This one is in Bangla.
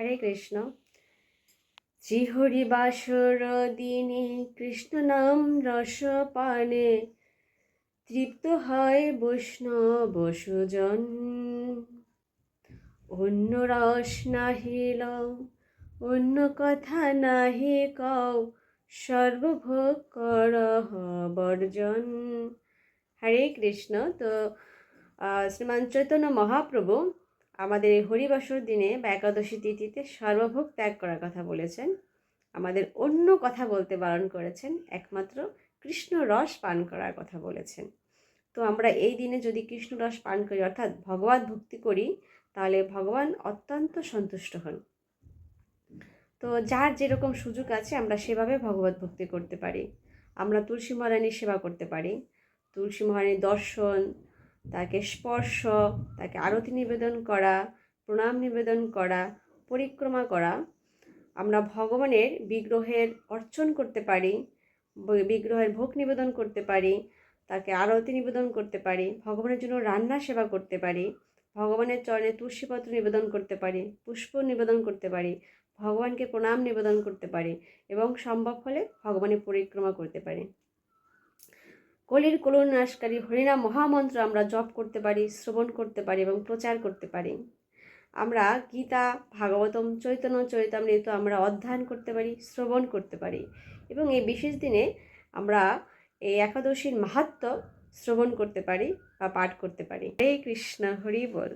হরে কৃষ্ণ। শ্রীহরি বাসর দিনে কৃষ্ণ নাম রস পানে তৃপ্ত হয় বৈষ্ণব সুজন। অন্য রস নাহি লও, অন্য কথা নাহি কও, সর্বভোগ করহ বর্জন। হরে কৃষ্ণ। তো শ্রীমান চৈতন্য মহাপ্রভু আমাদের এই হরিবাসর দিনে বা একাদশী তিথিতে সর্বভোগ ত্যাগ করার কথা বলেছেন। আমাদের অন্য কথা বলতে বারণ করেছেন, একমাত্র কৃষ্ণ রস পান করার কথা বলেছেন। তো আমরা এই দিনে যদি কৃষ্ণ রস পান করি, অর্থাৎ ভগবত ভক্তি করি, তাহলে ভগবান অত্যন্ত সন্তুষ্ট হন। তো যার যেরকম সুযোগ আছে আমরা সেভাবে ভগবত ভক্তি করতে পারি। আমরা তুলসী মহারানীর সেবা করতে পারি, তুলসী মহারানীর দর্শন, তাকে স্পর্শ, তাকে আরতি নিবেদন করা, প্রণাম নিবেদন করা, পরিক্রমা করা। আমরা ভগবানের বিগ্রহের অর্চন করতে পারি, বিগ্রহের ভোগ নিবেদন করতে পারি, তাকে আরতি নিবেদন করতে পারি, ভগবানের জন্য রান্না সেবা করতে পারি, ভগবানের চরণে তুলসীপত্র নিবেদন করতে পারি, পুষ্প নিবেদন করতে পারি, ভগবানকে প্রণাম নিবেদন করতে পারি এবং সম্ভব হলে ভগবানের পরিক্রমা করতে পারি। কলির কলুর নাশকারী হরিনাম মহামন্ত্র আমরা জপ করতে পারি, শ্রবণ করতে পারি এবং প্রচার করতে পারি। আমরা গীতা, ভাগবতম, চৈতন্য চরিতামৃত আমরা অধ্যয়ন করতে পারি, শ্রবণ করতে পারি এবং এই বিশেষ দিনে আমরা এই একাদশীর মাহাত্ম্য শ্রবণ করতে পারি বা পাঠ করতে পারি। হরে কৃষ্ণ, হরি বল।